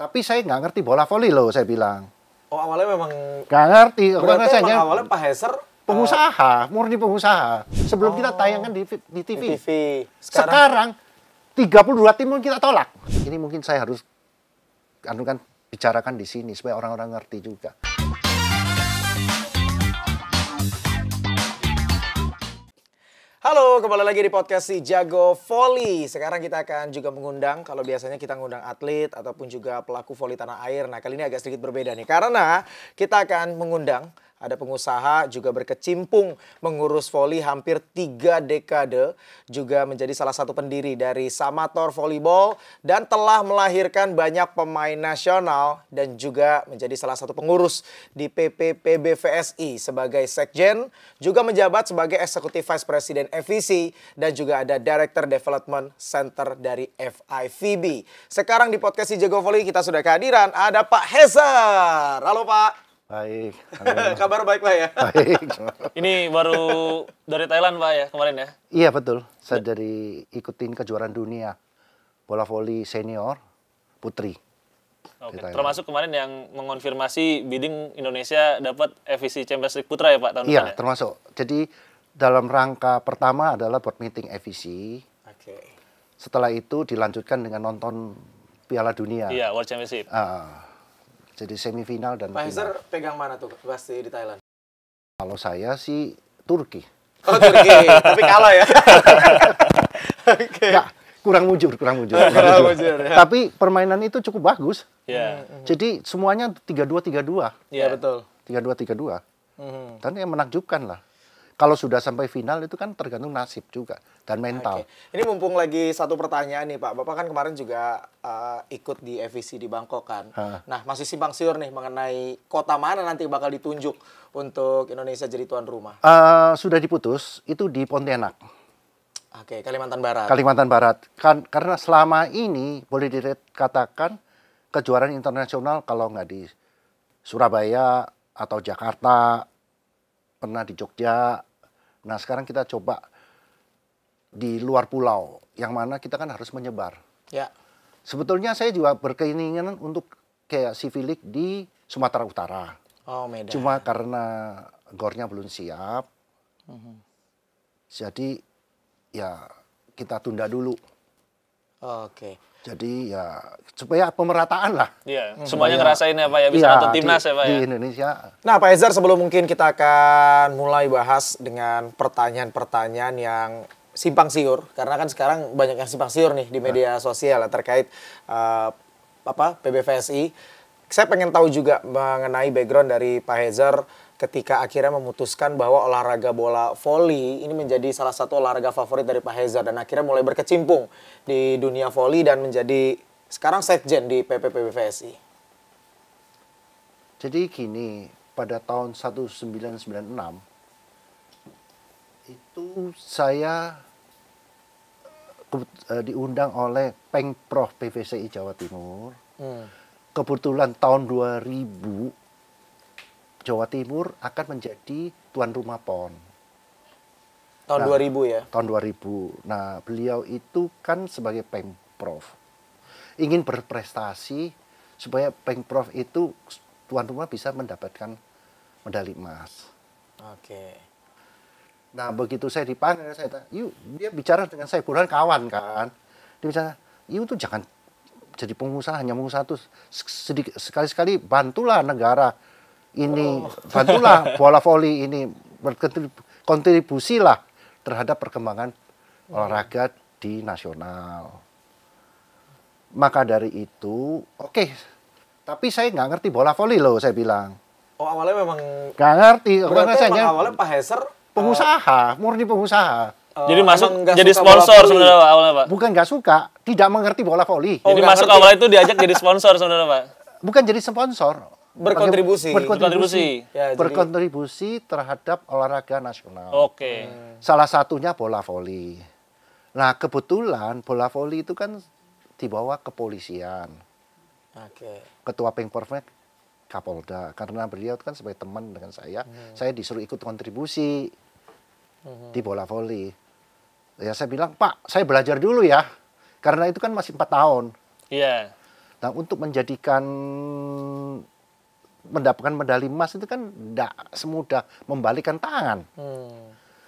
Tapi saya nggak ngerti bola voli loh, saya bilang. Oh, awalnya memang Nggak ngerti. berarti Saya emang awalnya Pak Heser pengusaha, murni pengusaha. Sebelum kita tayangkan di TV. di TV. Sekarang 32 tim kita tolak. Ini mungkin saya harus kan bicarakan di sini supaya orang-orang ngerti juga. Halo, kembali lagi di podcast Si Jago Voli. Sekarang kita akan juga mengundang, kalau biasanya kita mengundang atlet ataupun juga pelaku voli tanah air. Nah, kali ini agak sedikit berbeda nih. Karena kita akan mengundang ada pengusaha juga berkecimpung mengurus voli hampir 3 dekade. Juga menjadi salah satu pendiri dari Samator Volleyball. Dan telah melahirkan banyak pemain nasional. Dan juga menjadi salah satu pengurus di PPPBVSI sebagai sekjen. Juga menjabat sebagai Executive Vice President FEC. Dan juga ada Director Development Center dari FIVB. Sekarang di podcast Si Jago Voli kita sudah kehadiran. Ada Pak Heser. Halo Pak. Baik. Kabar baik Pak ya? Baik. Ini baru dari Thailand Pak ya kemarin ya? Iya betul. Saya dari ikutin kejuaraan dunia bola voli senior putri. Oke. Termasuk kemarin yang mengonfirmasi bidding Indonesia dapat FEC Champions League Putra ya Pak tahun depan Iya ya? termasuk. Jadi dalam rangka pertama adalah board meeting FEC. Oke. Setelah itu dilanjutkan dengan nonton Piala Dunia. Iya, World Championship. Jadi semifinal dan Pak final. Heser pegang mana tuh pasti di Thailand? Kalau saya sih Turki. Oh Turki, tapi kalah ya? Oke. Nggak, kurang mujur. Ya. Tapi permainan itu cukup bagus. Iya. Jadi semuanya 3-2-3-2. Iya betul. 3-2-3-2. Dan yang menakjubkan lah. Kalau sudah sampai final itu kan tergantung nasib juga dan mental. Oke. Ini mumpung lagi satu pertanyaan nih Pak. Bapak kan kemarin juga ikut di FEC di Bangkok kan. Nah masih simpang siur nih mengenai kota mana nanti bakal ditunjuk untuk Indonesia jadi tuan rumah. Sudah diputus itu di Pontianak. Oke, Kalimantan Barat. Kalimantan Barat. Karena selama ini boleh dikatakan kejuaraan internasional kalau nggak di Surabaya atau Jakarta, pernah di Jogja. Nah sekarang kita coba di luar pulau, yang mana kita kan harus menyebar. Ya. Sebetulnya saya juga berkeinginan untuk kayak Civilik di Sumatera Utara. Oh Medan. Cuma karena gornya belum siap, jadi ya kita tunda dulu. Oke. Jadi ya supaya pemerataan lah. Iya, semuanya ngerasain ya Pak ya, bisa nonton timnas ya Pak di ya? Indonesia. Nah Pak Heser, sebelum mungkin kita akan mulai bahas dengan pertanyaan-pertanyaan yang simpang siur, karena kan sekarang banyak yang simpang siur nih di media sosial terkait PBVSI. Saya pengen tahu juga mengenai background dari Pak Heser ketika akhirnya memutuskan bahwa olahraga bola voli ini menjadi salah satu olahraga favorit dari Pak Heser dan akhirnya mulai berkecimpung di dunia voli dan menjadi sekarang sekjen di PPPBVSI. Jadi gini, pada tahun 1996 itu saya diundang oleh Pengprov PVSI Jawa Timur. Kebetulan tahun 2000 Jawa Timur akan menjadi tuan rumah PON. Tahun 2000 ya? Tahun 2000. Nah, beliau itu kan sebagai Pengprov. Ingin berprestasi supaya Pengprov itu tuan rumah bisa mendapatkan medali emas. Oke. Nah, begitu saya dipanggil, saya tanya, yuk, dia bicara dengan saya, bukan kawan kan. Dia bicara, yuk tuh jangan jadi pengusaha, hanya pengusaha tuh sekali-sekali bantulah negara ini, bantulah bola voli ini, berkontribusilah terhadap perkembangan olahraga di nasional. Maka dari itu, oke, tapi saya nggak ngerti bola voli loh, saya bilang. Oh awalnya memang Nggak ngerti. berarti emang awalnya Pak Heser pengusaha, murni pengusaha. Jadi masuk nggak jadi suka bola sponsor voli. sebenarnya Pak awalnya Pak? Bukan nggak suka, tidak mengerti bola voli. Oh, Jadi nggak masuk ngerti. awalnya itu diajak jadi sponsor sebenarnya Pak? Bukan jadi sponsor. Berkontribusi. Berkontribusi. Ya, jadi- Berkontribusi terhadap olahraga nasional. Oke. Salah satunya bola voli. Nah, kebetulan bola voli itu kan dibawa kepolisian. Oke. Ketua Pengpornya Kapolda. Karena beliau kan sebagai teman dengan saya disuruh ikut kontribusi di bola voli. Ya saya bilang, Pak, saya belajar dulu ya. Karena itu kan masih 4 tahun. Iya. Nah, untuk mendapatkan medali emas itu kan tidak semudah membalikkan tangan.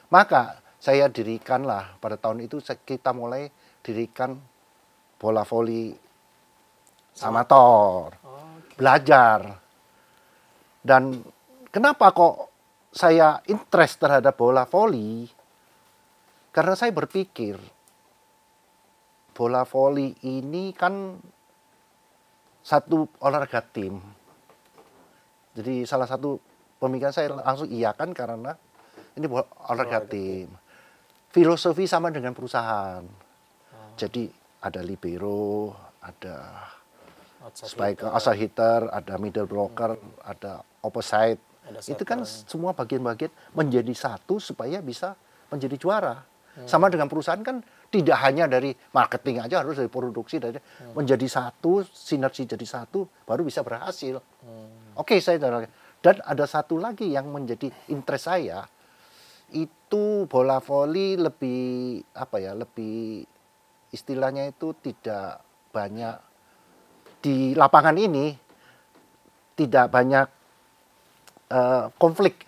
Maka saya dirikanlah pada tahun itu kita mulai dirikan bola voli amator, belajar. Dan kenapa kok saya interest terhadap bola voli? Karena saya berpikir bola voli ini kan satu olahraga tim. Jadi salah satu pemikiran saya langsung iyakan karena ini olahraga tim. Filosofi sama dengan perusahaan. Jadi ada libero, ada outside hitter, ada middle blocker, ada opposite. Itu kan semua bagian-bagian menjadi satu supaya bisa menjadi juara. Sama dengan perusahaan kan tidak hanya dari marketing aja, harus dari produksi, dari menjadi satu, sinergi jadi satu, baru bisa berhasil. Oke, saya dan ada satu lagi yang menjadi interest saya, itu bola voli lebih lebih istilahnya itu tidak banyak di lapangan ini, tidak banyak konflik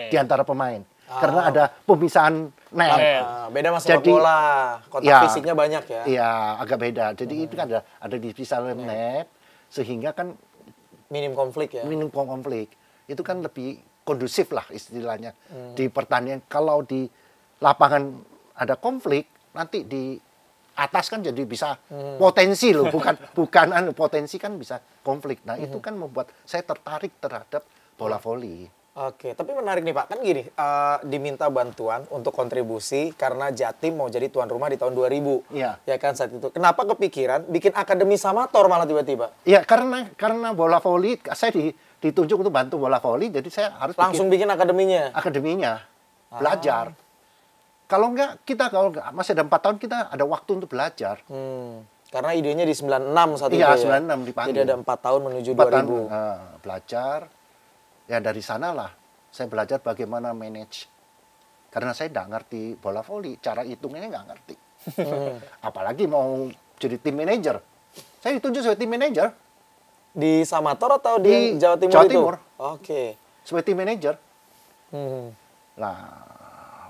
di antara pemain. Karena ada pemisahan net. Beda sama sepak bola, kontak fisiknya banyak ya. Iya, agak beda. Jadi itu kan ada dipisahan net, sehingga kan minim konflik ya. Minim konflik. Itu kan lebih kondusif lah istilahnya di pertandingan. Kalau di lapangan ada konflik, nanti di atas kan jadi bisa potensi loh, bukan potensi kan bisa konflik. Nah, itu kan membuat saya tertarik terhadap bola voli. Oke, tapi menarik nih Pak, kan gini, diminta bantuan untuk kontribusi karena Jatim mau jadi tuan rumah di tahun 2000. Iya. Ya kan saat itu. Kenapa kepikiran bikin akademi Samator malah tiba-tiba? Iya, karena bola voli, saya ditunjuk untuk bantu bola voli, jadi saya harus langsung bikin akademinya? Akademinya, belajar. Kalau masih ada 4 tahun kita ada waktu untuk belajar. Karena idenya di 96 saat itu ya. Iya, 96 dipanggil. Jadi ada 4 tahun menuju 4 2000. Tahun, belajar. Ya dari sanalah saya belajar bagaimana manage. Karena saya nggak ngerti bola voli, cara hitungnya nggak ngerti. Apalagi mau jadi tim manager. Saya ditunjuk sebagai tim manager. Di Samator atau di Jawa Timur Jawa itu? Timur. Oke. Sebagai tim manager. Nah,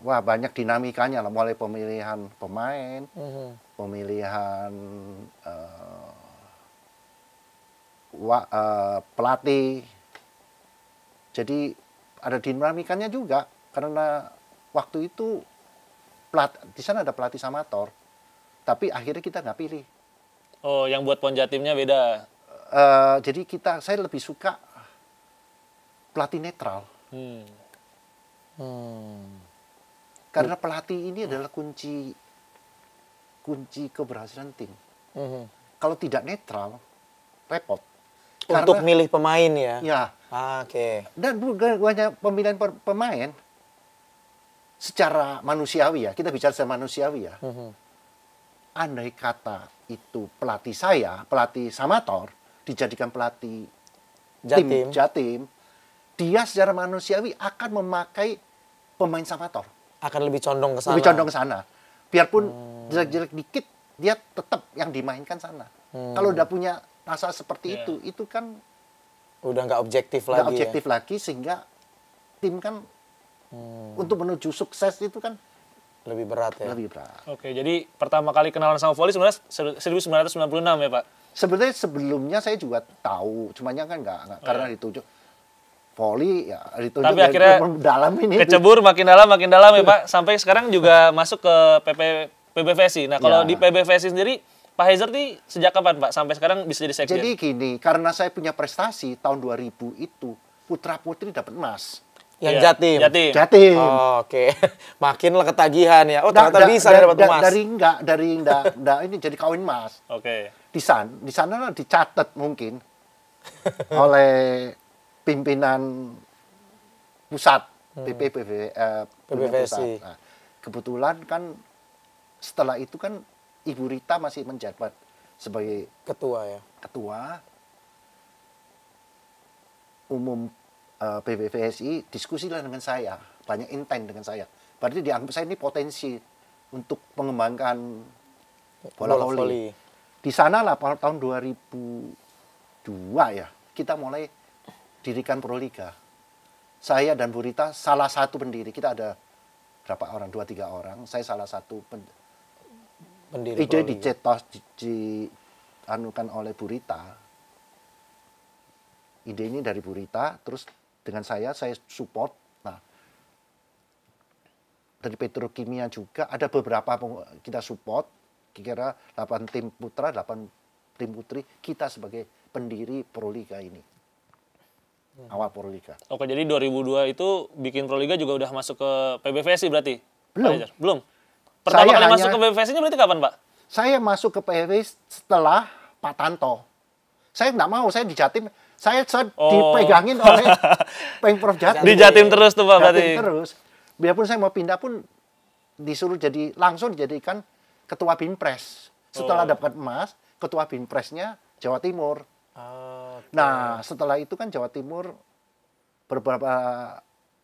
wah banyak dinamikanya lah, mulai pemilihan pemain, pemilihan pelatih. Jadi ada dinamikanya juga karena waktu itu di sana ada pelatih Samator, tapi akhirnya kita nggak pilih. Oh, yang buat Pon Jatimnya beda. Jadi saya lebih suka pelatih netral. Karena pelatih ini adalah kunci keberhasilan tim. Kalau tidak netral, repot. Untuk milih pemain ya? Ya. Oke. Dan bukan hanya pemilihan pemain, secara manusiawi ya, kita bicara secara manusiawi ya. Andai kata itu pelatih Samator, dijadikan pelatih Jatim, dia secara manusiawi akan memakai pemain Samator. Akan lebih condong ke sana. Lebih condong ke sana. Biarpun jelek-jelek dikit, dia tetap yang dimainkan sana. Kalau udah punya rasa seperti itu kan udah nggak objektif lagi. Nggak objektif lagi, sehingga tim kan untuk menuju sukses itu kan lebih berat ya. Lebih berat. Oke, jadi pertama kali kenalan sama voli sebenarnya 1996 ya Pak? Sebenarnya sebelumnya saya juga tahu, cumanya kan nggak karena ditunjuk voli ya ditunjuk. Tapi akhirnya dalam ini kecebur makin dalam ya Pak. Sampai sekarang juga masuk ke PBVSI. Nah kalau di PBVSI sendiri Pak Heizer nih sejak kapan Pak? Sampai sekarang bisa jadi sekjen? Jadi gini, karena saya punya prestasi tahun 2000 itu putra-putri dapat emas. Yang Jatim. Oh, oke. Makinlah ketagihan ya. Oh, ternyata bisa dapat emas. Dari enggak ini jadi kawin emas. Oke. Di sana dicatat mungkin oleh pimpinan pusat PBVSI. Nah, kebetulan kan setelah itu kan Ibu Rita masih menjabat sebagai ketua umum PBVSI. Diskusilah dengan saya, banyak intent dengan saya. Berarti dianggap saya ini potensi untuk mengembangkan bola voli. Di sana lah tahun 2001 ya, kita mulai dirikan Proliga. Saya dan Bu Rita salah satu pendiri. Kita ada berapa orang? 2-3 orang. Saya salah satu Pendiri ide Proliga. dicetos anukan oleh Bu Rita. Ide ini dari Bu Rita, terus dengan saya support. Nah, dari petrokimia juga ada beberapa kita support. Kira-kira 8 tim putra, 8 tim putri. Kita sebagai pendiri Proliga ini. Awal Proliga. Oke, jadi 2002 itu bikin Proliga juga udah masuk ke PBVSI berarti? Belum. Pak Hajar? Belum? Pertama Saya kali hanya- masuk ke PBVSI-nya berarti kapan, Pak? Saya masuk ke PW setelah Pak Tanto. Saya nggak mau, saya di Jatim. Saya dipegangin oleh Pemprov Jatim. Di Jatim terus tuh, Pak, berarti? Jatim terus. Biarpun saya mau pindah pun disuruh langsung dijadikan ketua Binpres. Setelah dapat emas, ketua Binpresnya Jawa Timur. Oke. Nah, setelah itu kan Jawa Timur beberapa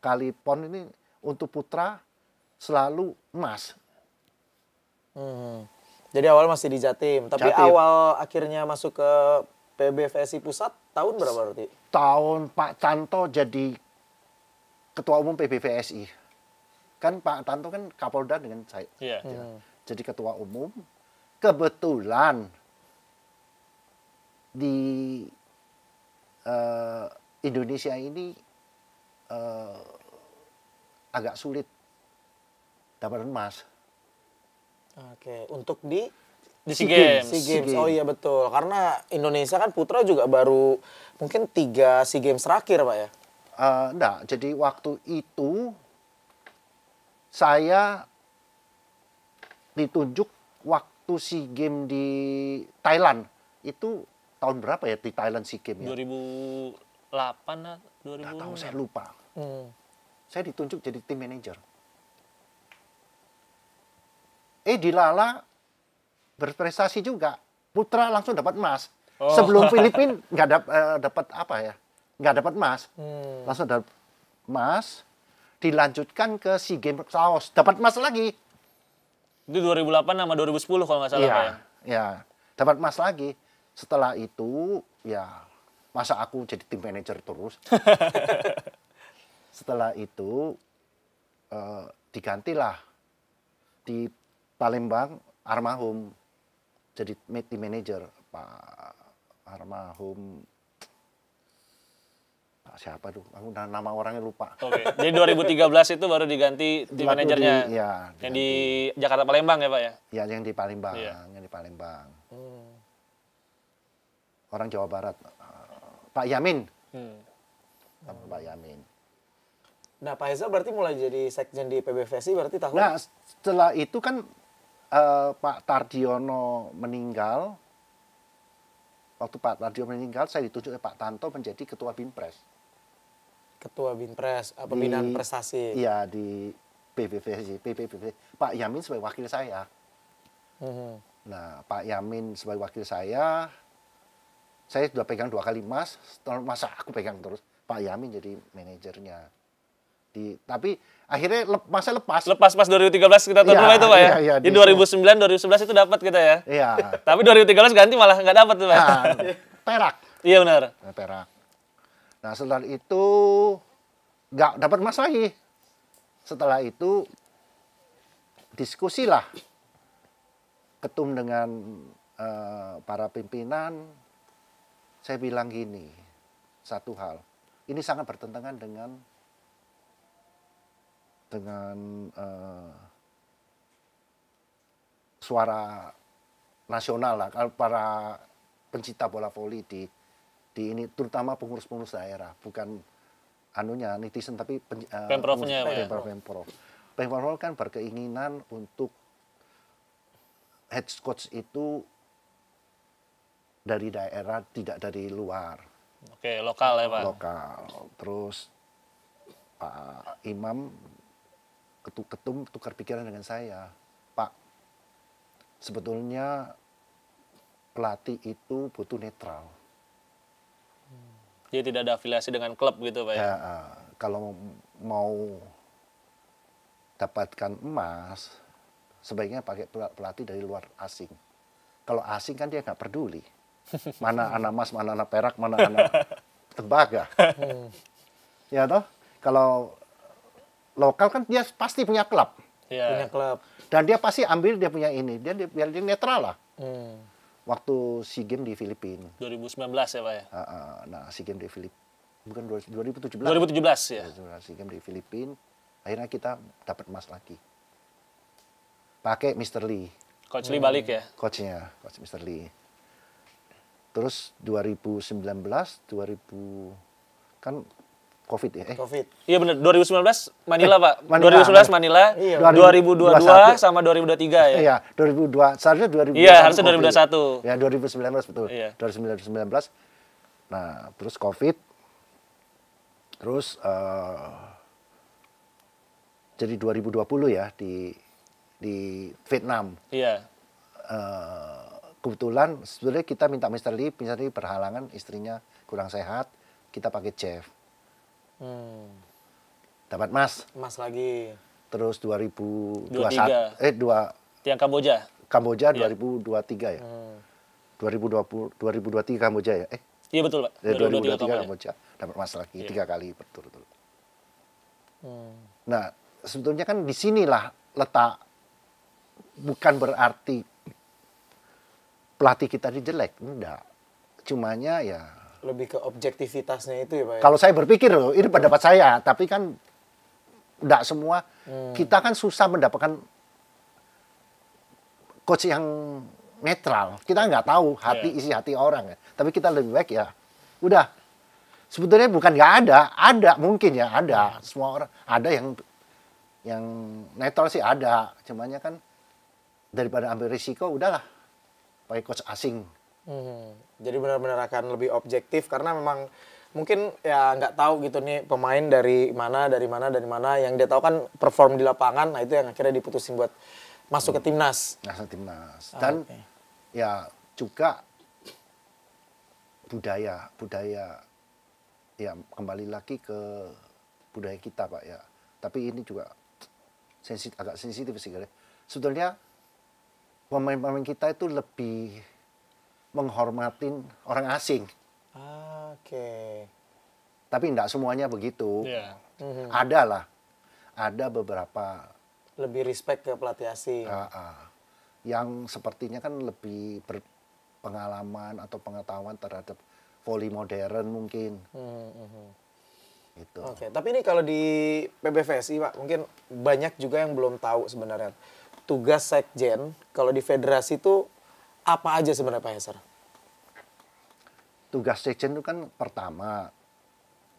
kali PON ini untuk putra selalu emas. Jadi awal masih di Jatim, tapi Jatim. awal akhirnya masuk ke PBVSI pusat tahun berapa berarti? Tahun Pak Tanto jadi ketua umum PBVSI. Kan Pak Tanto kan Kapolda dengan saya. Iya. Jadi ketua umum. Kebetulan di Indonesia ini agak sulit dapat emas. Oke, untuk di Di SEA Games. SEA Games. SEA Oh iya betul, karena Indonesia kan putra juga baru mungkin 3 SEA Games terakhir Pak ya? Enggak, jadi waktu itu saya ditunjuk waktu SEA Games di Thailand. Itu tahun berapa ya di Thailand SEA Games ya? 2008 atau Nggak tahu, 2006? saya lupa. Saya ditunjuk jadi tim manager. Di Lala berprestasi juga. Putra langsung dapat emas. Oh. Sebelum Filipina nggak dapat apa ya? Nggak dapat emas. Langsung dapat emas. Dilanjutkan ke SEA Games Laos. Dapat emas lagi. Itu 2008 sama 2010 kalau nggak salah, Iya, Pak ya? ya. Dapat emas lagi. Setelah itu, ya masa aku jadi tim manager terus. Setelah itu digantilah di Palembang almarhum jadi tim manager Pak almarhum Pak siapa tuh? Aku nama orangnya lupa. Oke. Jadi 2013 itu baru diganti tim Waktu manajernya. ya, Yang di Jakarta Palembang ya, Pak ya? ya yang di Palembang, Iya. yang di Palembang. Orang Jawa Barat, Pak Yamin. Pak Yamin. Nah Pak Heza berarti mulai jadi sekjen di PBVSI berarti tahun? Nah, setelah itu kan Pak Tardiono meninggal. Waktu Pak Tardiono meninggal, saya ditunjuk oleh Pak Tanto menjadi ketua Binpres. Ketua Binpres, pembinaan Di- prestasi. Iya, di PBVSI. Pak Yamin sebagai wakil saya. Nah, Pak Yamin sebagai wakil saya sudah pegang 2 kali emas. Setelah masa aku pegang terus. Pak Yamin jadi manajernya. Tapi akhirnya masa lepas. Lepas pas 2013 kita tahu Iya, dulu itu, Pak ya? iya, Di di 2009, 2011 itu dapat kita ya? Iya. Tapi 2013 ganti malah nggak dapat tuh, Pak. Nah, perak. Iya benar. Perak. Nah, setelah itu nggak dapat emas lagi. Setelah itu diskusilah ketum dengan para pimpinan. Saya bilang gini, satu hal. Ini sangat bertentangan dengan suara nasional lah. Kalau para pencinta bola voli di ini, terutama pengurus-pengurus daerah, bukan anunya netizen tapi Pemprovnya, Pak ya? Pemprov kan berkeinginan untuk head coach itu dari daerah, tidak dari luar, Oke, lokal ya, Pak. lokal. Terus Pak Imam ketum tukar pikiran dengan saya, Pak, sebetulnya pelatih itu butuh netral. Jadi tidak ada afiliasi dengan klub gitu, Pak ya? Ya, kalau mau dapatkan emas, sebaiknya pakai pelatih dari luar asing. Kalau asing kan dia nggak peduli. Mana anak emas, mana anak perak, mana anak tembaga. Ya toh, kalau lokal kan dia pasti punya klub. Punya Iya. klub. Dan dia pasti ambil dia punya ini. Biar dia netral lah. Hmm. Waktu SEA Games di Filipina. 2019 ya Pak ya. Nah, SEA Games di Filipina. Bukan 2017. 2017 ya. SEA Games di Filipina. Akhirnya kita dapat emas lagi. Pakai Mr. Lee. Coach Lee balik ya. Coachnya, Coach Mr. Lee. Terus 2019, kan COVID ya? Covid. Iya benar, 2019 Manila Pak. Manila. 2019 Manila, Iya. 2022 sama 2023 ya. Iya, 2002. Seharusnya 2021. Iya, harusnya 2021. Ya, 2019 betul. Iya. 2019. Nah, terus COVID. Terus jadi 2020 ya di Vietnam. Iya. Kebetulan sebenarnya kita minta Mr. Lee berhalangan, istrinya kurang sehat, kita pakai chef. Dapat emas. Emas lagi. Terus 23. 2021 Tiang Kamboja. Kamboja Iya. 2023 ya. 2023 Kamboja ya. Iya betul Pak. 2023 Kamboja. Kamboja dapat emas lagi Iya. 3 kali betul-betul. Nah, sebetulnya kan di sinilah letak, bukan berarti pelatih kita jelek, enggak. Cumanya ya Lebih ke objektivitasnya itu ya Pak ya? kalau saya berpikir loh, ini pendapat saya, tapi kan enggak semua. Kita kan susah mendapatkan coach yang netral. Kita nggak tahu isi hati orang ya. Tapi kita lebih baik ya, udah. Sebetulnya bukan nggak ada mungkin ya ada. Semua orang ada yang netral sih ada. Cumanya kan daripada ambil risiko, udahlah pakai coach asing. Jadi benar-benar akan lebih objektif karena memang mungkin ya nggak tahu gitu nih pemain dari mana yang dia tahu kan perform di lapangan. Nah itu yang akhirnya diputusin buat masuk ke timnas. Nasional timnas. Dan ya juga budaya ya kembali lagi ke budaya kita Pak ya. Tapi ini juga agak sensitif sih. Sebetulnya pemain-pemain kita itu lebih menghormatin orang asing. Oke. Tapi tidak semuanya begitu. Iya. Ada lah. Ada beberapa Lebih respect ke pelatih asing. yang sepertinya kan lebih berpengalaman atau pengetahuan terhadap voli modern mungkin. Gitu. Oke, tapi ini kalau di PBVSI Pak, mungkin banyak juga yang belum tahu sebenarnya. Tugas sekjen kalau di federasi itu apa aja sebenarnya Pak Heser? Tugas sekjen itu kan pertama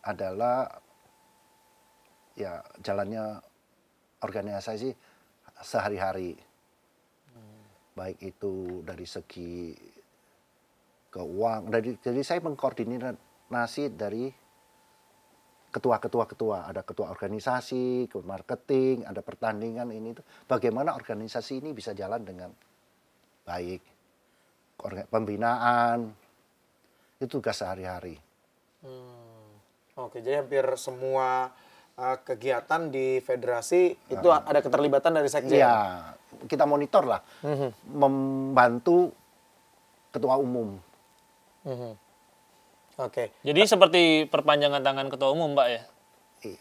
adalah ya jalannya organisasi sehari-hari. Baik itu dari segi keuangan, jadi saya mengkoordinasi dari ketua. Ada ketua organisasi, ketua marketing, ada pertandingan ini itu. Bagaimana organisasi ini bisa jalan dengan baik. Pembinaan, itu tugas sehari-hari. Oke, jadi hampir semua kegiatan di federasi itu ada keterlibatan dari sekjen. Iya, kita monitor lah. Membantu ketua umum. Oke. Jadi seperti perpanjangan tangan ketua umum, Pak ya?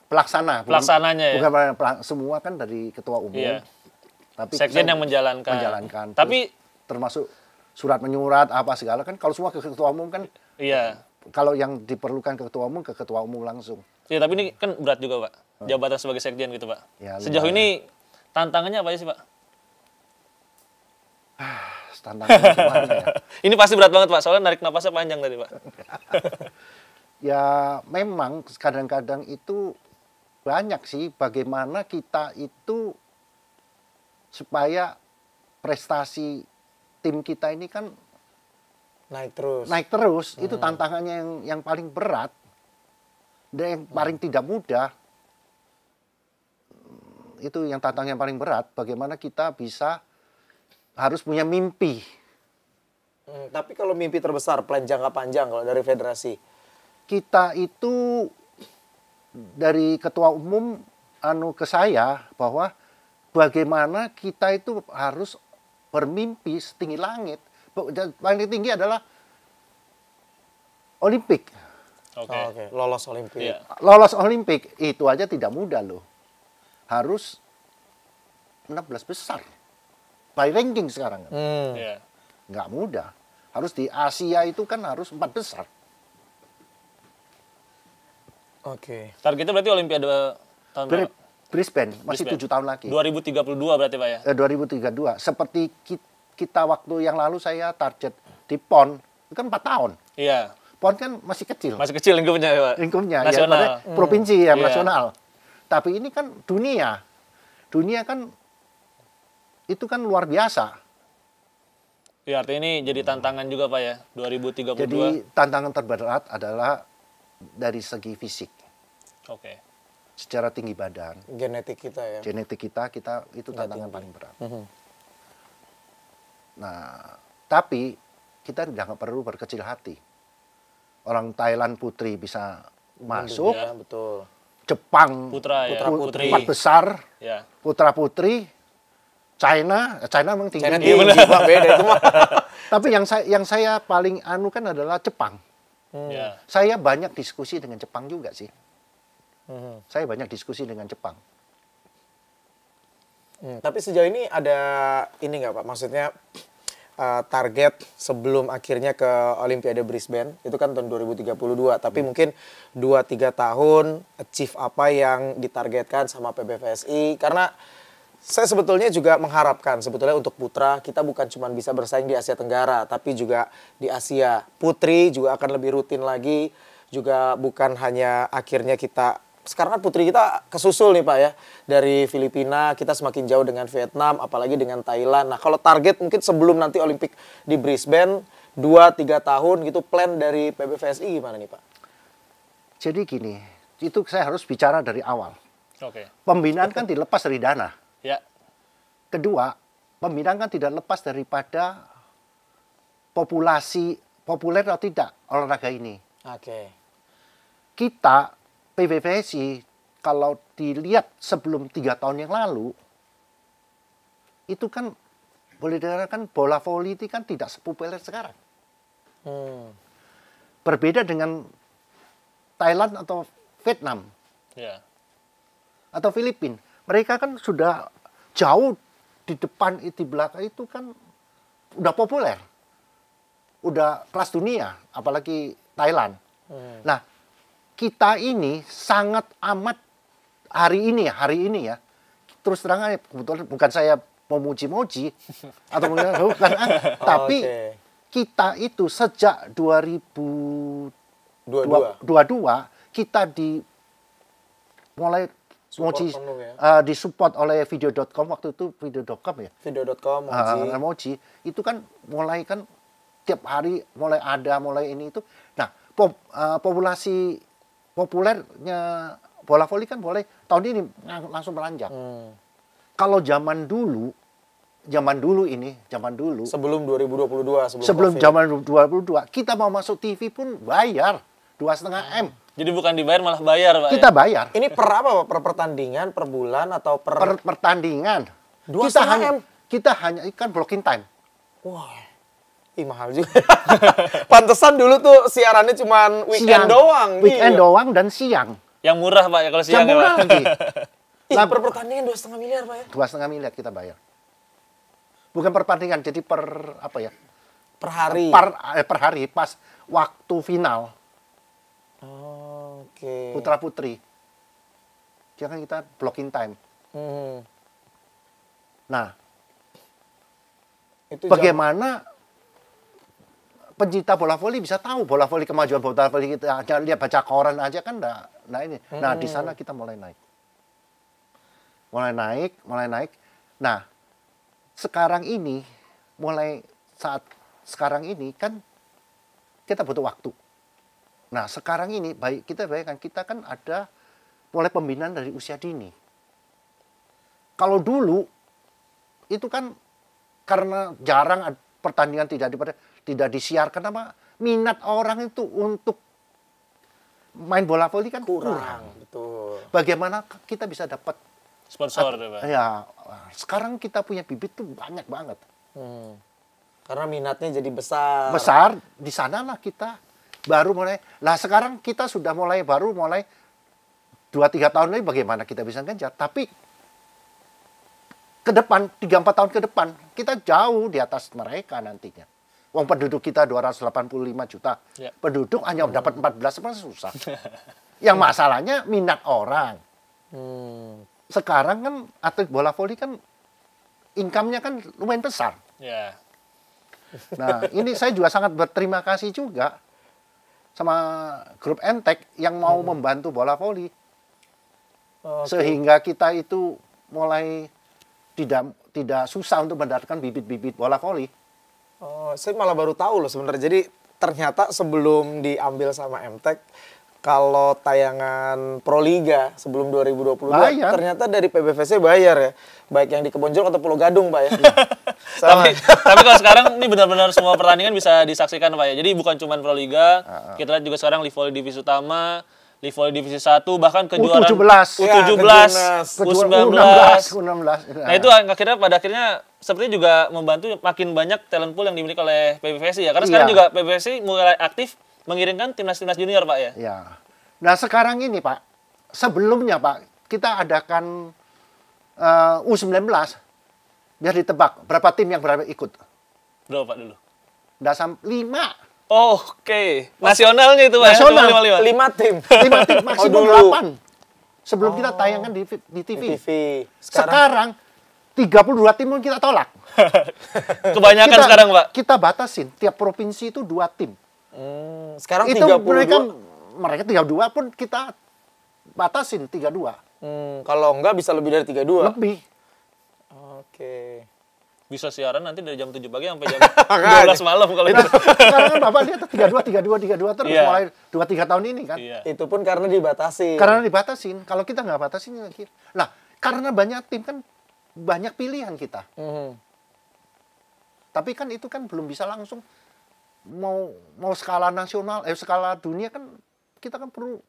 Pelaksana. Pelaksananya ya? Bukan semua kan dari ketua umum. Iya. Tapi Sekjen saya yang menjalankan. Tapi termasuk surat menyurat apa segala kan kalau semua ke ketua umum kan. iya. Kalau yang diperlukan ke ketua umum langsung. Iya, tapi ini kan berat juga, Pak. Jabatan sebagai sekjen gitu, Pak. Ya, sejauh ini tantangannya apa aja sih, Pak? Tantangannya gimana ya? Ini pasti berat banget, Pak. Soalnya narik napasnya panjang tadi, Pak. Ya memang kadang-kadang itu banyak sih bagaimana kita itu supaya prestasi tim kita ini kan naik terus. Itu tantangannya yang paling berat dan yang paling tidak mudah. Itu yang tantangan yang paling berat, bagaimana kita bisa harus punya mimpi. Tapi kalau mimpi terbesar, plan jangka panjang kalau dari federasi? Kita itu dari ketua umum ke saya bahwa bagaimana kita itu harus bermimpi setinggi langit. Paling tinggi adalah Olimpik. Oke. Oh, oke. Lolos Olimpik. Iya. Lolos Olimpik itu aja tidak mudah loh. Harus 16 besar. By ranking sekarang. Iya. Nggak mudah. Harus di Asia itu kan harus 4 besar. Oke. Targetnya berarti Olimpiade tahun berapa? Brisbane masih Brisbane. 7 tahun lagi. 2032 berarti Pak ya? 2032. Seperti kita waktu yang lalu saya target di PON itu kan 4 tahun. Iya. PON kan masih kecil. Masih kecil lingkupnya ya Pak? Lingkupnya Nasional. ya, provinsi ya, Iya. nasional. Tapi ini kan dunia. Dunia kan itu kan luar biasa. Ya artinya ini jadi tantangan juga Pak ya, 2032. Jadi tantangan terberat adalah dari segi fisik. Oke. Secara tinggi badan, Genetik kita ya. genetik kita itu Nggak tantangan tinggi. paling berat. Nah, tapi kita tidak perlu berkecil hati. Orang Thailand putri bisa masuk, Ya, betul. Jepang Putra ya, Putra-putri. 4 besar, Ya. putra putri, China memang tinggi. China tinggi, Pak, beda itu mah. Tapi yang saya paling anu kan adalah Jepang. Ya. Saya banyak diskusi dengan Jepang juga sih. Hmm. Saya banyak diskusi dengan Jepang. Tapi sejauh ini ada ini nggak Pak? Maksudnya target sebelum akhirnya ke Olimpiade Brisbane itu kan tahun 2032. Tapi mungkin 2-3 tahun achieve apa yang ditargetkan sama PBVSI? Karena saya sebetulnya juga mengharapkan sebetulnya untuk putra kita bukan cuma bisa bersaing di Asia Tenggara, tapi juga di Asia. Putri juga akan lebih rutin lagi, juga bukan hanya akhirnya kita sekarang kan putri kita kesusul nih Pak ya. Dari Filipina kita semakin jauh dengan Vietnam, apalagi dengan Thailand. Nah kalau target mungkin sebelum nanti Olimpik di Brisbane 2-3 tahun gitu, plan dari PBVSI gimana nih Pak? Jadi gini, itu saya harus bicara dari awal. Oke. Pembinaan kan dilepas dari dana. Ya. Kedua, pembinaan kan tidak lepas daripada populasi populer atau tidak olahraga ini. Oke. Kita PBVSI kalau dilihat sebelum 3 tahun yang lalu itu kan boleh dikatakan bola voli itu kan tidak sepopuler sekarang. Berbeda dengan Thailand atau Vietnam Ya. atau Filipina. Mereka kan sudah jauh di depan, di belakang itu kan udah populer. Udah kelas dunia, apalagi Thailand. Nah, kita ini sangat amat hari ini ya. Terus terang aja, kebetulan bukan saya memuji-muji atau bukan, tapi Oke. kita itu sejak 2022 kita mulai Support moji penuh ya. disupport oleh video.com waktu itu video.com ya. Video.com, Moji. Moji itu kan mulai kan tiap hari mulai ini itu. Nah, populasi populernya bola voli kan boleh tahun ini langsung melanjak. Kalau zaman dulu Sebelum 2022, sebelum COVID. zaman 2022 kita mau masuk TV pun bayar 2,5 M. Jadi bukan dibayar malah bayar Pak Kita ya? bayar Ini per apa Pak? Per pertandingan, per bulan atau per pertandingan. 2,5 M? Kita hanya ikan blocking time. Wah. Ih, mahal juga. Pantesan dulu tuh siarannya cuman weekend doang. Weekend Iya. doang dan siang. Yang murah Pak ya kalau Yang siang ya murah Pak? lagi. Ih, per pertandingan 2,5 miliar Pak ya? 2,5 miliar kita bayar. Bukan pertandingan, jadi per apa ya? Per hari. Per hari pas waktu final Oh, oke. putra putri. Jangan kita blocking time. Hmm. Nah, Itu bagaimana pencinta bola voli bisa tahu bola voli, kemajuan bola voli kita hanya lihat baca koran aja kan enggak. Nah ini. Nah, di sana kita mulai naik. Mulai naik. Nah, sekarang ini saat sekarang ini kan kita butuh waktu. Nah, sekarang ini kita bayangkan kita kan ada mulai pembinaan dari usia dini. Kalau dulu itu kan karena jarang pertandingan tidak disiarkan, apa minat orang itu untuk main bola voli kan kurang. Betul. Bagaimana kita bisa dapat Sponsor deh Pak. ya sekarang kita punya bibit tuh banyak banget. Karena minatnya jadi besar. Besar di sanalah kita baru mulai. Lah sekarang kita sudah baru mulai 2-3 tahun lagi bagaimana kita bisa genjar. Tapi ke depan, 3-4 tahun ke depan, kita jauh di atas mereka nantinya. Wong penduduk kita 285 juta. Ya. Penduduk hanya dapat 14, masih susah. Yang masalahnya minat orang. Sekarang kan atlet bola voli kan income-nya kan lumayan besar. Ya. Nah, ini saya juga sangat berterima kasih juga sama grup Entek yang mau membantu bola voli. Sehingga kita itu mulai tidak susah untuk mendapatkan bibit-bibit bola voli. Oh, saya malah baru tahu loh sebenarnya. Jadi ternyata sebelum diambil sama Emtek, kalau tayangan Proliga sebelum 2022 bayar. Ternyata dari PBVC bayar ya. Baik yang di Kebonjeruk atau Pulau Gadung, Pak ya. Tapi kalau sekarang ini benar-benar semua pertandingan bisa disaksikan Pak ya. Jadi bukan cuma Proliga, kita lihat juga sekarang Live Volley Divisi Utama, Live Volley Divisi 1, bahkan kejuaraan U17, U19. Nah itu pada akhirnya sepertinya juga membantu makin banyak talent pool yang dimiliki oleh PBVC ya. Karena sekarang juga PBVC mulai aktif mengirimkan timnas-timnas junior Pak ya. Ya. Nah sekarang ini Pak, sebelumnya Pak, kita adakan U19, biar ditebak berapa tim yang berapa ikut. Berapa Pak dulu? Nggak sampai 5. Oh, oke. Nasionalnya itu Pak Nasional. ya? 5 tim. 5 tim, maksimum dulu. 8. Sebelum kita tayangkan di TV. Sekarang 32 tim pun kita tolak. Kebanyakan sekarang Pak. Kita batasin, tiap provinsi itu 2 tim. Sekarang Itu 32. mereka 32 pun kita batasin 32. Kalau enggak bisa lebih dari 32. Lebih. Oke. Bisa siaran nanti dari jam 7 pagi sampai jam 12 malam kalau itu. Sekarang kan Bapak lihat 32 terus Iya. mulai 2-3 tahun ini kan. Iya. Itu pun karena dibatasi. Karena dibatasin. Kalau kita nggak batasin, nah karena banyak tim kan banyak pilihan kita. Tapi kan itu kan belum bisa langsung mau skala nasional, skala dunia kan kita kan perlu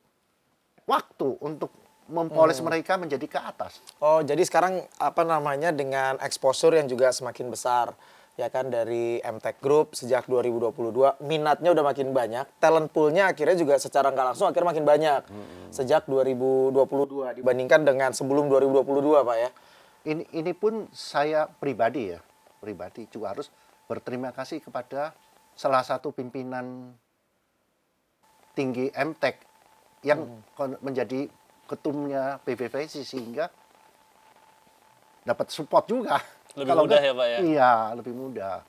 waktu untuk mempoles mereka menjadi ke atas. Oh, jadi sekarang apa namanya dengan exposure yang juga semakin besar ya kan dari Emtek Group sejak 2022 minatnya udah makin banyak, talent pool-nya akhirnya juga secara nggak langsung akhirnya makin banyak sejak 2022 dibandingkan dengan sebelum 2022 Pak ya. Ini pun saya pribadi juga harus berterima kasih kepada salah satu pimpinan tinggi Emtek yang menjadi ketumnya PBVC sehingga dapat support juga. Lebih mudah ya Pak ya? Iya, lebih mudah.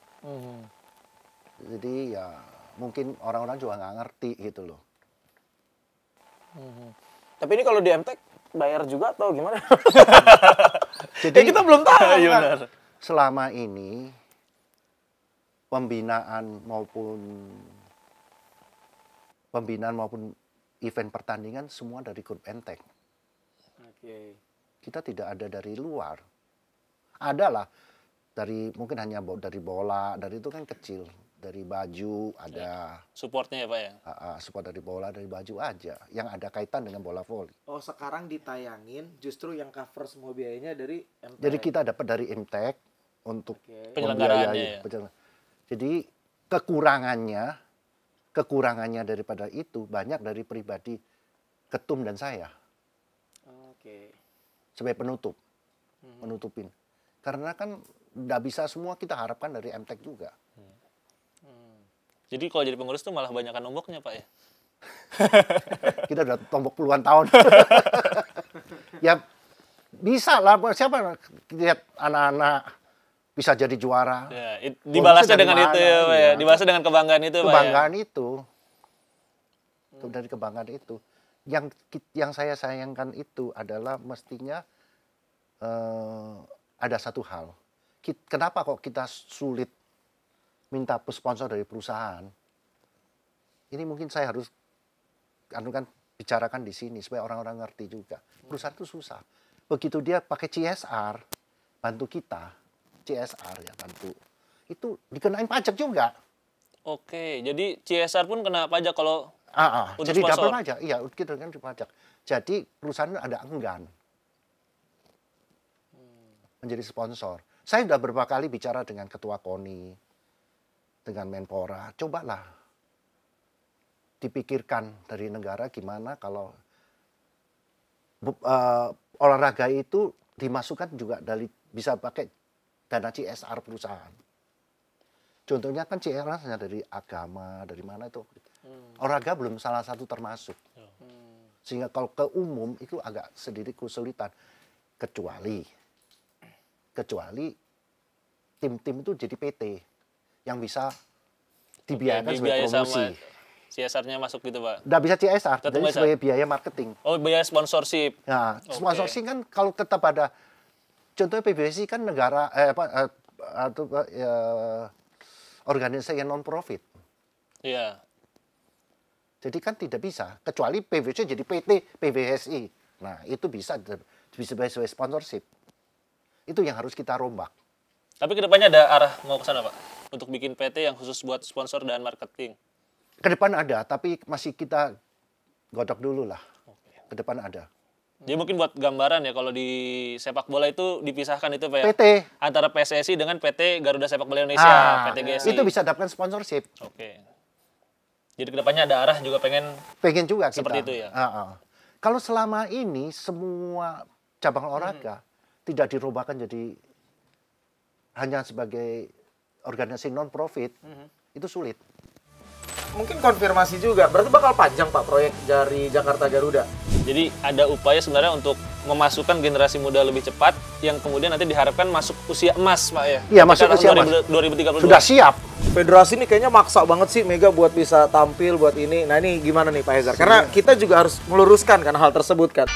Jadi ya mungkin orang-orang juga nggak ngerti gitu loh. Tapi ini kalau di Emtek bayar juga atau gimana? Jadi kita belum tahu kan? Selama ini pembinaan maupun event pertandingan semua dari grup Entek. Oke. Kita tidak ada dari luar. Adalah dari mungkin hanya dari bola, dari itu kan kecil. Dari baju ada supportnya ya Pak ya? support dari bola, dari baju aja yang ada kaitan dengan bola voli. Oh, sekarang ditayangin justru yang cover semua biayanya dari Emtek. Jadi kita dapat dari Imtek untuk penyelenggaraannya ya. Jadi kekurangannya daripada itu banyak dari pribadi ketum dan saya. Oke. Sebagai menutupin. Karena kan nggak bisa semua kita harapkan dari Emtek juga. Jadi kalau jadi pengurus tuh malah banyakkan nomboknya Pak ya? Kita udah tombok puluhan tahun. Ya bisa lah, siapa lihat anak-anak bisa jadi juara. Ya, dibalasnya dengan itu ya Pak ya? Dibalasnya dengan kebanggaan itu Pak ya? Kebanggaan itu. Dari kebanggaan itu. Yang saya sayangkan itu adalah mestinya ada satu hal. Kenapa kok kita sulit minta sponsor dari perusahaan? Ini mungkin saya harus bicarakan di sini supaya orang-orang ngerti juga. Perusahaan itu susah. Begitu dia pakai CSR, bantu kita, CSR ya bantu. Itu dikenain pajak juga. Oke, jadi CSR pun kena pajak kalau untuk jadi sponsor. dapat pajak. Iya, kita kan pajak. Jadi perusahaan ada enggan menjadi sponsor. Saya sudah beberapa kali bicara dengan Ketua KONI, dengan Menpora, cobalah dipikirkan dari negara gimana kalau olahraga itu dimasukkan juga dari bisa pakai dana CSR perusahaan. Contohnya kan CSR hanya dari agama, dari mana itu. Olahraga belum salah satu termasuk. Sehingga kalau ke umum itu agak sedikit kesulitan. Kecuali tim-tim itu jadi PT yang bisa dibiayakan sebagai promosi. CSR-nya masuk gitu, Pak? Nggak bisa CSR, jadi sebagai biaya marketing. Oh, biaya sponsorship. Nah, sponsorship kan kalau tetap ada, contohnya PBSI kan negara, organisasi yang non-profit. Iya. Jadi kan tidak bisa, kecuali PBSI jadi PT PBSI. Nah, itu bisa sebagai sponsorship. Itu yang harus kita rombak. Tapi kedepannya ada arah mau ke sana, Pak? Untuk bikin PT yang khusus buat sponsor dan marketing. Ke depan ada, tapi masih kita godok dulu lah. Ke depan ada. Jadi mungkin buat gambaran ya, kalau di sepak bola itu dipisahkan itu Pak ya? PT. Antara PSSI dengan PT Garuda Sepak Bola Indonesia, PT GSI. Itu bisa dapatkan sponsorship. Oke. Jadi kedepannya ada arah juga pengen juga kita. Seperti itu ya? Kalau selama ini semua cabang olahraga tidak dirubahkan jadi hanya sebagai organisasi non-profit, itu sulit. Mungkin konfirmasi juga, berarti bakal panjang Pak proyek dari Jakarta Garuda? Jadi ada upaya sebenarnya untuk memasukkan generasi muda lebih cepat yang kemudian nanti diharapkan masuk usia emas Pak ya? Iya, masuk usia emas. 2032. Sudah siap. Federasi ini kayaknya maksa banget sih Mega buat bisa tampil buat ini. Nah ini gimana nih Pak Hezar? Karena kita juga harus meluruskan kan hal tersebut kan.